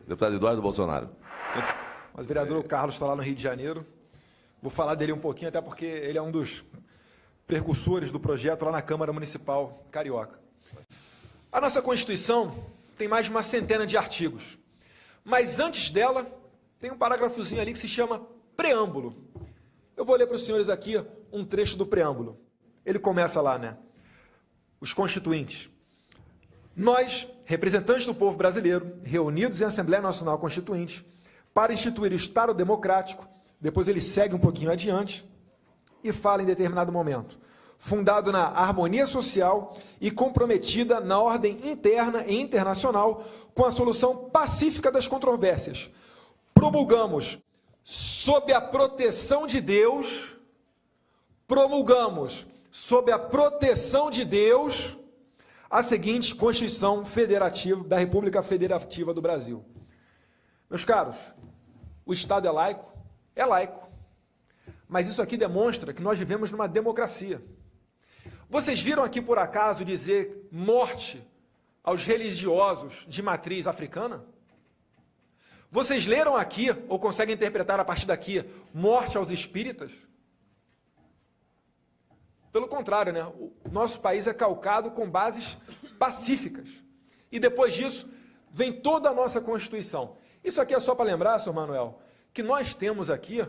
Deputado Eduardo Bolsonaro. Mas o vereador Carlos está lá no Rio de Janeiro. Vou falar dele um pouquinho, até porque ele é um dos precursores do projeto lá na Câmara Municipal Carioca. A nossa Constituição tem mais de uma centena de artigos. Mas antes dela, tem um parágrafozinho ali que se chama preâmbulo. Eu vou ler para os senhores aqui um trecho do preâmbulo. Ele começa lá, né? Os constituintes. Nós, representantes do povo brasileiro, reunidos em Assembleia Nacional Constituinte, para instituir o Estado Democrático, depois ele segue um pouquinho adiante e fala em determinado momento, fundado na harmonia social e comprometida na ordem interna e internacional com a solução pacífica das controvérsias. Promulgamos, sob a proteção de Deus, a seguinte Constituição Federativa da República Federativa do Brasil. Meus caros, o Estado é laico? É laico. Mas isso aqui demonstra que nós vivemos numa democracia. Vocês viram aqui, por acaso, dizer morte aos religiosos de matriz africana? Vocês leram aqui, ou conseguem interpretar a partir daqui, morte aos espíritas? Pelo contrário, né? O nosso país é calcado com bases pacíficas. E depois disso, vem toda a nossa Constituição. Isso aqui é só para lembrar, senhor Manuel, que nós temos aqui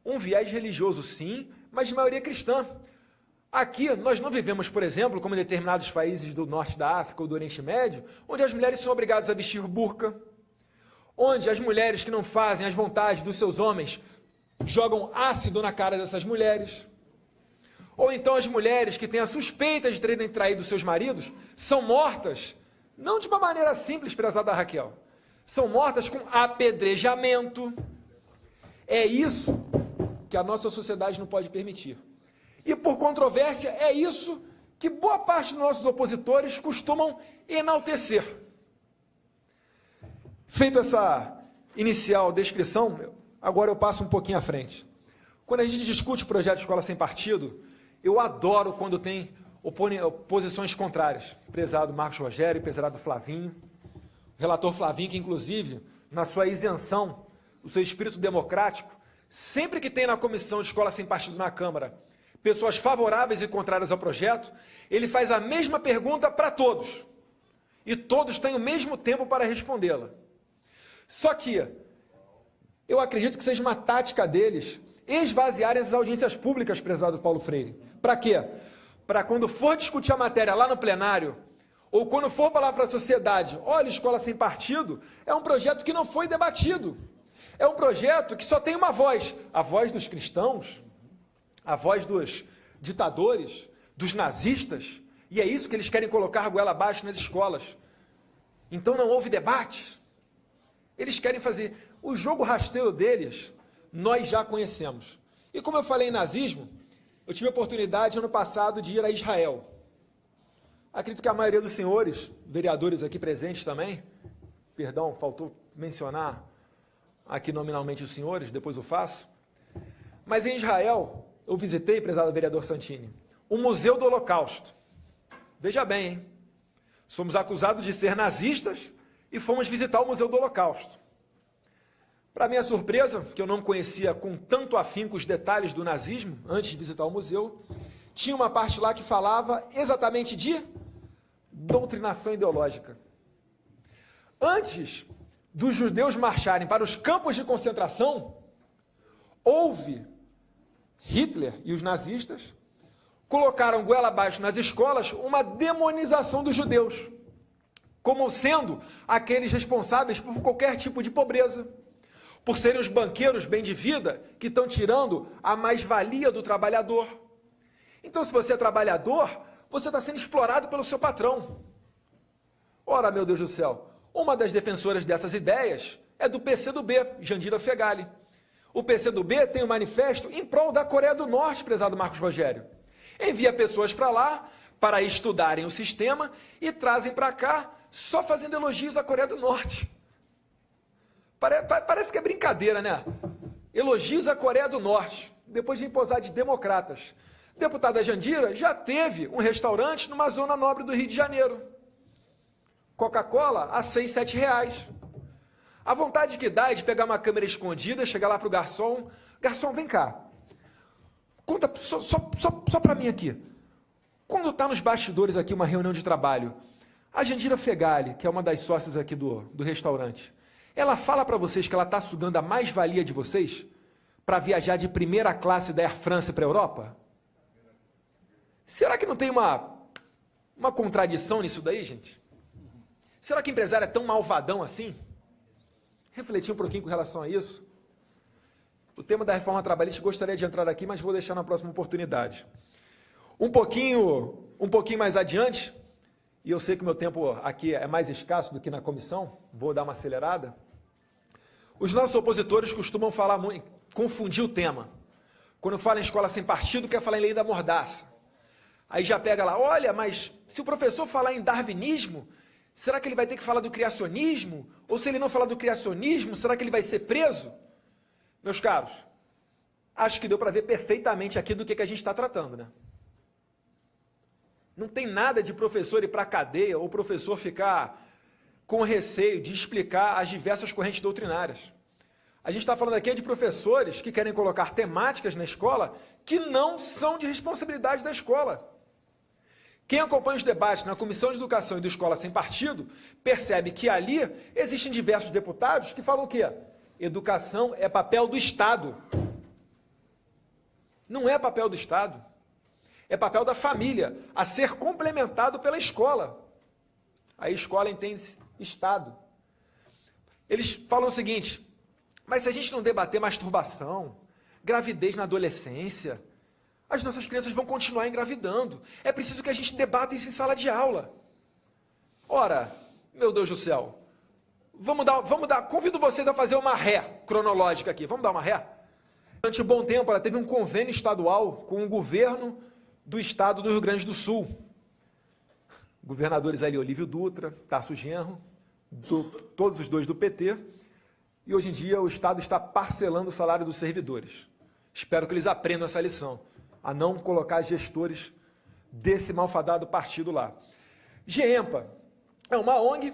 um viés religioso, sim, mas de maioria cristã. Aqui, nós não vivemos, por exemplo, como em determinados países do norte da África ou do Oriente Médio, onde as mulheres são obrigadas a vestir burca, onde as mulheres que não fazem as vontades dos seus homens jogam ácido na cara dessas mulheres, ou então as mulheres que têm a suspeita de terem traído seus maridos são mortas, não de uma maneira simples, prezada Raquel, são mortas com apedrejamento. É isso que a nossa sociedade não pode permitir. E por controvérsia, é isso que boa parte dos nossos opositores costumam enaltecer. Feito essa inicial descrição, agora eu passo um pouquinho à frente. Quando a gente discute o projeto de escola sem partido, eu adoro quando tem posições contrárias. Prezado Marcos Rogério, prezado Flavinho, o relator Flavinho, que inclusive, na sua isenção, o seu espírito democrático, sempre que tem na comissão de escola sem partido na Câmara, pessoas favoráveis e contrárias ao projeto, ele faz a mesma pergunta para todos. E todos têm o mesmo tempo para respondê-la. Só que, eu acredito que seja uma tática deles esvaziarem as audiências públicas, prezado Paulo Freire. Para quê? Para quando for discutir a matéria lá no plenário, ou quando for falar para a sociedade, olha, escola sem partido é um projeto que não foi debatido. É um projeto que só tem uma voz, a voz dos cristãos, a voz dos ditadores, dos nazistas, e é isso que eles querem colocar goela abaixo nas escolas. Então não houve debate. Eles querem fazer o jogo rasteiro deles, nós já conhecemos. E como eu falei em nazismo, eu tive a oportunidade ano passado de ir a Israel. Acredito que a maioria dos senhores, vereadores aqui presentes também, perdão, faltou mencionar aqui nominalmente os senhores, depois eu faço, mas em Israel, eu visitei, prezado vereador Santini, o Museu do Holocausto. Veja bem, hein? Somos acusados de ser nazistas e fomos visitar o Museu do Holocausto. Para minha surpresa, que eu não conhecia com tanto afinco os detalhes do nazismo, antes de visitar o museu, tinha uma parte lá que falava exatamente de doutrinação ideológica. Antes dos judeus marcharem para os campos de concentração, houve Hitler e os nazistas colocaram goela abaixo nas escolas uma demonização dos judeus, como sendo aqueles responsáveis por qualquer tipo de pobreza, por serem os banqueiros bem de vida que estão tirando a mais-valia do trabalhador. Então, se você é trabalhador, você está sendo explorado pelo seu patrão. Ora, meu Deus do céu, uma das defensoras dessas ideias é do PCdoB, Jandira Fegali. O PCdoB tem um manifesto em prol da Coreia do Norte, prezado Marcos Rogério. Envia pessoas para lá para estudarem o sistema e trazem para cá só fazendo elogios à Coreia do Norte. Parece que é brincadeira, né? Elogios à Coreia do Norte, depois de posar de democratas. Deputada Jandira já teve um restaurante numa zona nobre do Rio de Janeiro. Coca-Cola a R$6, R$7. A vontade que dá é de pegar uma câmera escondida, chegar lá para o garçom. Garçom, vem cá. Conta só para mim aqui. Quando está nos bastidores aqui uma reunião de trabalho, a Jandira Fegali, que é uma das sócias aqui do restaurante, ela fala para vocês que ela está sugando a mais-valia de vocês para viajar de primeira classe da Air France para a Europa? Será que não tem uma contradição nisso daí, gente? Será que o empresário é tão malvadão assim? Refletir um pouquinho com relação a isso. O tema da reforma trabalhista, gostaria de entrar aqui, mas vou deixar na próxima oportunidade. Um pouquinho mais adiante, e eu sei que o meu tempo aqui é mais escasso do que na comissão, vou dar uma acelerada. Os nossos opositores costumam falar muito, confundir o tema. Quando fala em escola sem partido, quer falar em lei da mordaça. Aí já pega lá, olha, mas se o professor falar em darwinismo, será que ele vai ter que falar do criacionismo? Ou se ele não falar do criacionismo, será que ele vai ser preso? Meus caros, acho que deu para ver perfeitamente aqui do que a gente está tratando, né? Não tem nada de professor ir para a cadeia ou professor ficar com receio de explicar as diversas correntes doutrinárias. A gente está falando aqui de professores que querem colocar temáticas na escola que não são de responsabilidade da escola. Quem acompanha os debates na Comissão de Educação e do Escola Sem Partido percebe que ali existem diversos deputados que falam o quê? Educação é papel do Estado. Não é papel do Estado. É papel da família, a ser complementado pela escola. A escola entende-se Estado. Eles falam o seguinte, mas se a gente não debater masturbação, gravidez na adolescência, as nossas crianças vão continuar engravidando. É preciso que a gente debata isso em sala de aula. Ora, meu Deus do céu, convido vocês a fazer uma ré cronológica aqui. Vamos dar uma ré? Durante um bom tempo, ela teve um convênio estadual com o governo do estado do Rio Grande do Sul. Governadores ali, Olívio Dutra, Tarso Genro, todos os dois do PT, e hoje em dia o Estado está parcelando o salário dos servidores. Espero que eles aprendam essa lição, a não colocar gestores desse malfadado partido lá. GEMPA é uma ONG,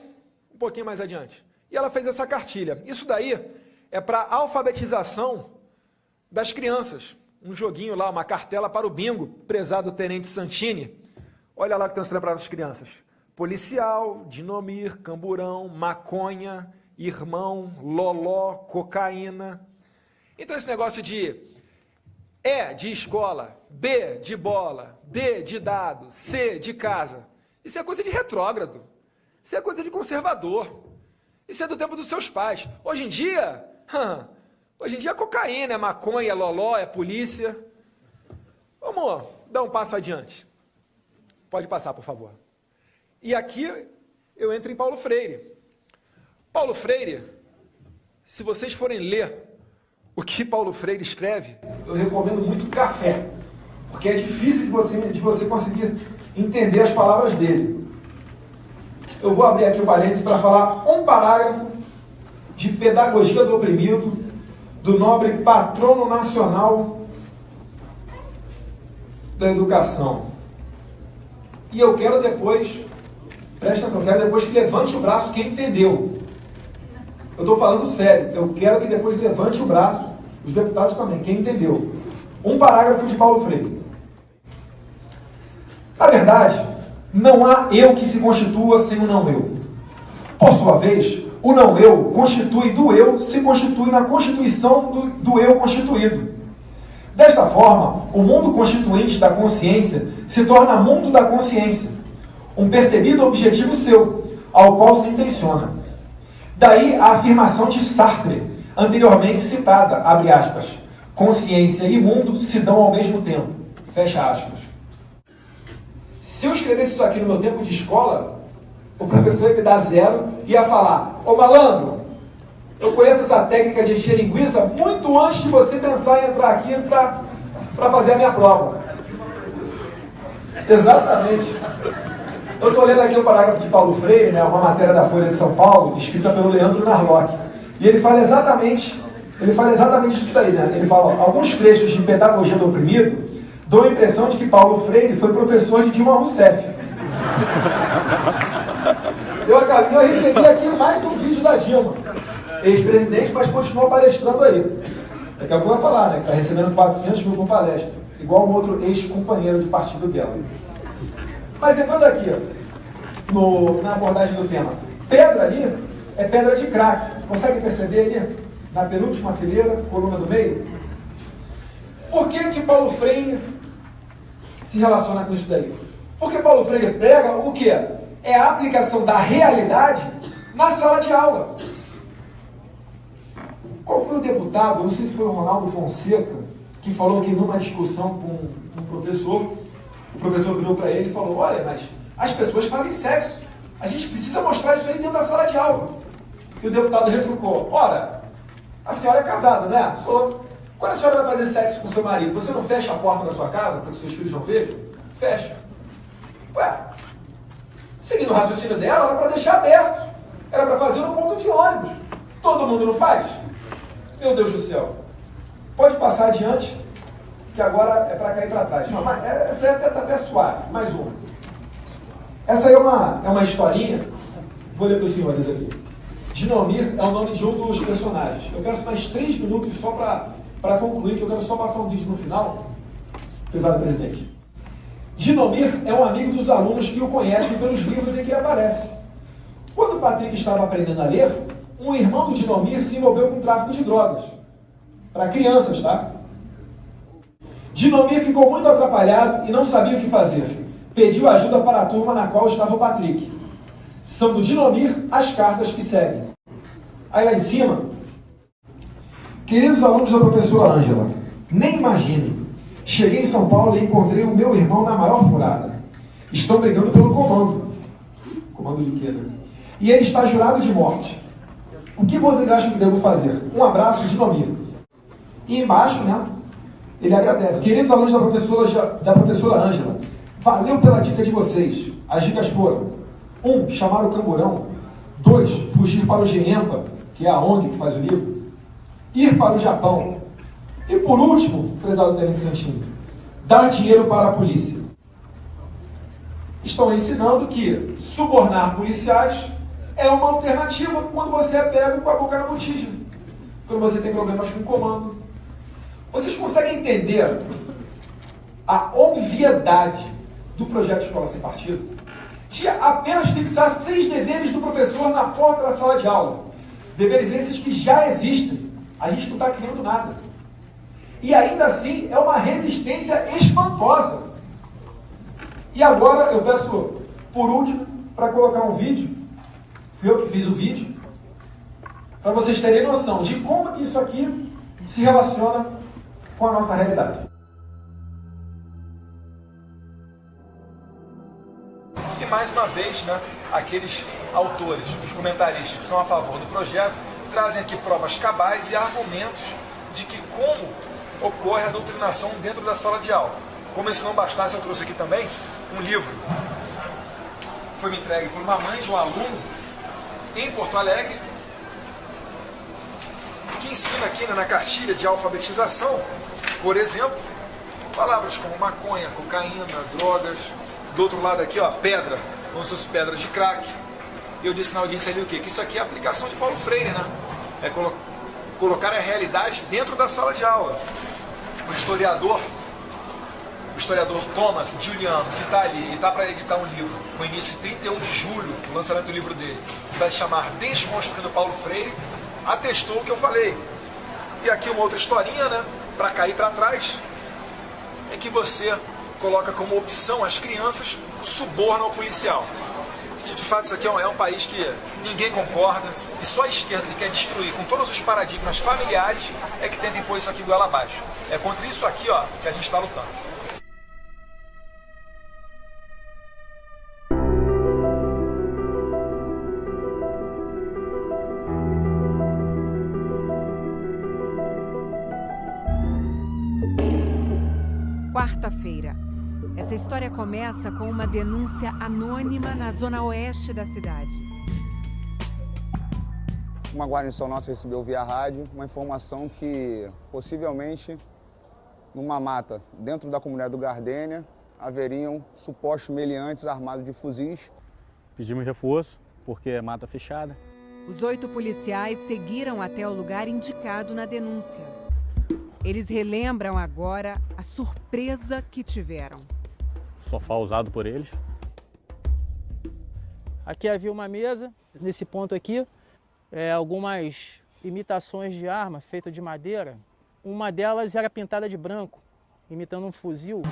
um pouquinho mais adiante, e ela fez essa cartilha. Isso daí é para alfabetização das crianças. Um joguinho lá, uma cartela para o bingo, prezado Tenente Santini. Olha lá o que estão ensinando para as crianças. Policial, dinomir, camburão, maconha, irmão, loló, cocaína. Então esse negócio de E de escola, B de bola, D de dado, C de casa, isso é coisa de retrógrado, isso é coisa de conservador, isso é do tempo dos seus pais. Hoje em dia é cocaína, é maconha, é loló, é polícia. Vamos dar um passo adiante. Pode passar, por favor. E aqui eu entro em Paulo Freire. Paulo Freire, se vocês forem ler o que Paulo Freire escreve, eu recomendo muito Café, porque é difícil de você conseguir entender as palavras dele. Eu vou abrir aqui o parênteses para falar um parágrafo de Pedagogia do Oprimido, do nobre patrono nacional da educação. E eu quero depois, presta atenção, quero depois que levante o braço quem entendeu. Eu estou falando sério, eu quero que depois levante o braço, os deputados também, quem entendeu. Um parágrafo de Paulo Freire. Na verdade, não há eu que se constitua sem o não eu. Por sua vez, o não eu constitui do eu, se constitui na constituição do eu constituído. Desta forma, o mundo constituinte da consciência se torna mundo da consciência, um percebido objetivo seu, ao qual se intenciona. Daí a afirmação de Sartre, anteriormente citada, abre aspas, consciência e mundo se dão ao mesmo tempo, fecha aspas. Se eu escrevesse isso aqui no meu tempo de escola, o professor ia me dar 0 e ia falar, ô malandro, eu conheço essa técnica de encher linguiça muito antes de você pensar em entrar aqui para fazer a minha prova. Exatamente. Eu estou lendo aqui o parágrafo de Paulo Freire, né, uma matéria da Folha de São Paulo, escrita pelo Leandro Narlock. E ele fala exatamente isso daí, né? Ele fala, ó, alguns trechos de Pedagogia do Oprimido dão a impressão de que Paulo Freire foi professor de Dilma Rousseff. Eu recebi aqui mais um vídeo da Dilma. ex-presidente, mas continua palestrando aí. Daqui a pouco vai falar, né? Que está recebendo 400 mil por palestra. Igual um outro ex-companheiro de partido dela. Mas entrando aqui, ó, na abordagem do tema. Pedra ali é pedra de crack. Consegue perceber ali? Na penúltima fileira, coluna do meio? Por que Paulo Freire se relaciona com isso daí? Porque Paulo Freire prega o quê? É a aplicação da realidade na sala de aula. Qual foi o deputado, não sei se foi o Ronaldo Fonseca, que falou que numa discussão com um professor, o professor virou para ele e falou, olha, mas as pessoas fazem sexo. A gente precisa mostrar isso aí dentro da sala de aula. E o deputado retrucou, ora, a senhora é casada, né? Sou. Quando a senhora vai fazer sexo com seu marido, você não fecha a porta da sua casa para que seus filhos não vejam? Fecha. Ué, seguindo o raciocínio dela, era para deixar aberto. Era para fazer no ponto de ônibus. Todo mundo não faz? Meu Deus do céu. Pode passar adiante, que agora é para cair para trás. Não, mas essa daí está até suave. Mais uma. Essa aí é uma historinha. Vou ler para os senhores aqui. Dinomir é o nome de um dos personagens. Eu peço mais 3 minutos só para concluir, que eu quero só passar um vídeo no final. Prezado presidente. Dinomir é um amigo dos alunos que o conhecem pelos livros em que ele aparece. Quando o Patrick estava aprendendo a ler, um irmão do Dinomir se envolveu com tráfico de drogas. Para crianças, tá? Dinomir ficou muito atrapalhado e não sabia o que fazer. Pediu ajuda para a turma na qual estava o Patrick. São do Dinomir as cartas que seguem. Aí lá em cima, queridos alunos da professora Ângela, nem imaginem. Cheguei em São Paulo e encontrei o meu irmão na maior furada. Estão brigando pelo comando. Comando de quê, né? E ele está jurado de morte. O que vocês acham que devo fazer? Um abraço, Dinomir. E embaixo, né? Ele agradece. Queridos alunos da professora Ângela, valeu pela dica de vocês. As dicas foram: 1. Chamar o camburão. 2. Fugir para o GEMPA, que é a ONG que faz o livro. Ir para o Japão. E por último, prezado Tenente Santinho, dar dinheiro para a polícia. Estão ensinando que subornar policiais é uma alternativa quando você é pego com a boca na botija. Quando você tem problemas com o comando. Vocês conseguem entender a obviedade do projeto Escola Sem Partido? De apenas fixar 6 deveres do professor na porta da sala de aula. Deveres esses que já existem. A gente não está criando nada. E ainda assim é uma resistência espantosa. E agora eu peço, por último, para colocar um vídeo. Fui eu que fiz o vídeo. Para vocês terem noção de como isso aqui se relaciona com a nossa realidade. E mais uma vez, né, aqueles autores, os comentaristas que são a favor do projeto, trazem aqui provas cabais e argumentos de que como ocorre a doutrinação dentro da sala de aula. Como se não bastasse, eu trouxe aqui também um livro. Foi me entregue por uma mãe de um aluno em Porto Alegre, que ensina aqui, né, na cartilha de alfabetização, por exemplo, palavras como maconha, cocaína, drogas. Do outro lado aqui, ó, pedra, como se fosse pedras de crack. Eu disse na audiência ali o quê? Que isso aqui é a aplicação de Paulo Freire, né? É colocar a realidade dentro da sala de aula. O historiador Thomas Giuliano, que está ali, ele está para editar um livro, com início em 31 de julho, o lançamento do livro dele, que vai se chamar Desconstruindo Paulo Freire, atestou o que eu falei. E aqui uma outra historinha, né, para cair para trás, é que você coloca como opção às crianças o suborno ao policial. De fato, isso aqui é um país que ninguém concorda, e só a esquerda que quer destruir com todos os paradigmas familiares é que tenta impor isso aqui goela abaixo. É contra isso aqui, ó, que a gente está lutando. Quarta-feira. Essa história começa com uma denúncia anônima na zona oeste da cidade. Uma guarnição nossa recebeu via rádio uma informação que, possivelmente, numa mata dentro da comunidade do Gardênia, haveriam supostos meliantes armados de fuzis. Pedimos reforço, porque é mata fechada. Os 8 policiais seguiram até o lugar indicado na denúncia. Eles relembram agora a surpresa que tiveram. Sofá usado por eles. Aqui havia uma mesa, nesse ponto aqui, algumas imitações de arma feitas de madeira. Uma delas era pintada de branco, imitando um fuzil.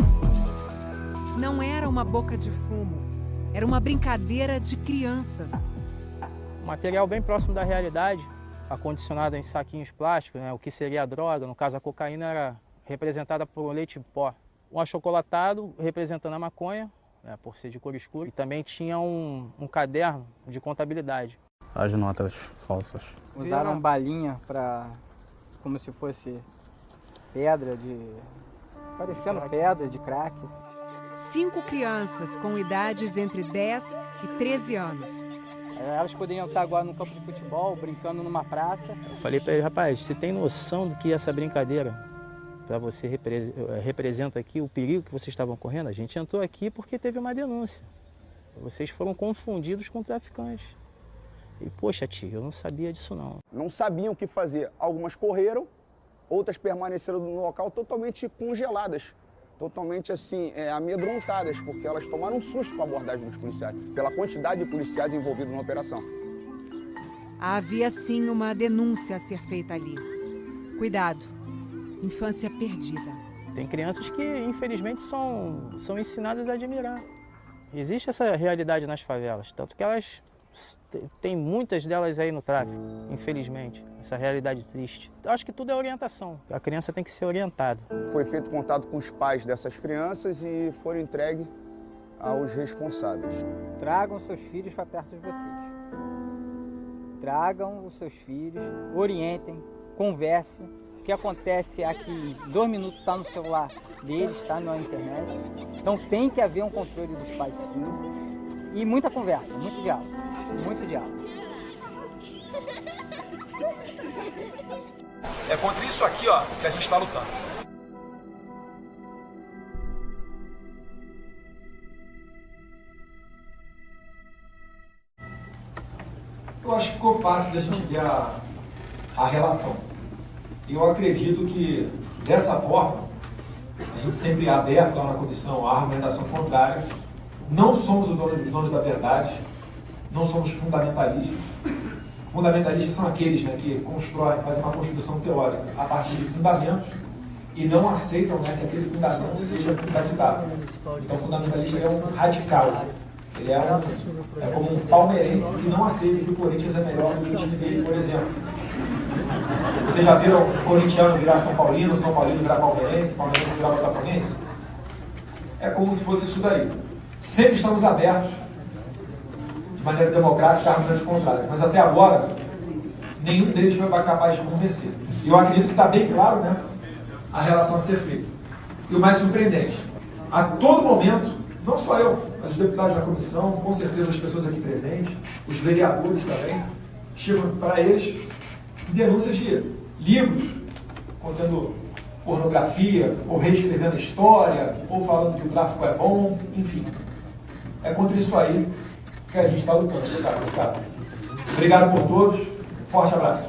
Não era uma boca de fumo, era uma brincadeira de crianças. Um material bem próximo da realidade, acondicionado em saquinhos plásticos, né? O que seria a droga, no caso a cocaína era representada por leite em pó. Um achocolatado representando a maconha, né, por ser de cor escura, e também tinha um caderno de contabilidade. As notas falsas. Usaram balinha para, como se fosse pedra parecendo pedra de crack. 5 crianças com idades entre 10 e 13 anos. Elas poderiam estar agora no campo de futebol, brincando numa praça. Eu falei para ele, rapaz, você tem noção do que essa brincadeira para você representa aqui, o perigo que vocês estavam correndo? A gente entrou aqui porque teve uma denúncia. Vocês foram confundidos com traficantes. E, poxa, tio, eu não sabia disso não. Não sabiam o que fazer. Algumas correram, outras permaneceram no local totalmente congeladas, totalmente assim, amedrontadas, porque elas tomaram um susto com a abordagem dos policiais, pela quantidade de policiais envolvidos na operação. Havia sim uma denúncia a ser feita ali. Cuidado, infância perdida. Tem crianças que, infelizmente, são ensinadas a admirar. Existe essa realidade nas favelas, tanto que elas tem muitas delas aí no tráfico, infelizmente, essa realidade triste. Eu acho que tudo é orientação, a criança tem que ser orientada. Foi feito contato com os pais dessas crianças e foram entregues aos responsáveis. Tragam seus filhos para perto de vocês. Tragam os seus filhos, orientem, conversem. O que acontece é que em 2 minutos está no celular deles, está na internet. Então tem que haver um controle dos pais, sim. E muita conversa, muito diálogo. Muito diálogo. É contra isso aqui, ó, que a gente está lutando. Eu acho que ficou fácil da gente ver a relação. Eu acredito que, dessa forma, a gente sempre é aberto lá na comissão à argumentação contrária. Não somos os donos da verdade. Não somos fundamentalistas. Fundamentalistas são aqueles, né, que constroem, fazem uma construção teórica a partir de fundamentos e não aceitam, né, que aquele fundamento seja contraditável. Então, o fundamentalista é um radical. Ele é como um palmeirense que não aceita que o Corinthians é melhor do que o time dele, por exemplo. Vocês já viram o corintiano virar São Paulino virar palmeirense virar botafoguense? É como se fosse isso daí. Sempre estamos abertos de maneira democrática a argumentos contrários, mas até agora nenhum deles foi capaz de convencer. E eu acredito que está bem claro, né, a relação a ser feita. E o mais surpreendente, a todo momento, não só eu, mas os deputados da comissão, com certeza as pessoas aqui presentes, os vereadores também, chegam para eles denúncias de livros contendo pornografia, ou reescrevendo a história, ou falando que o tráfico é bom, enfim. É contra isso aí que a gente está lutando, Gustavo. Obrigado por todos, forte abraço.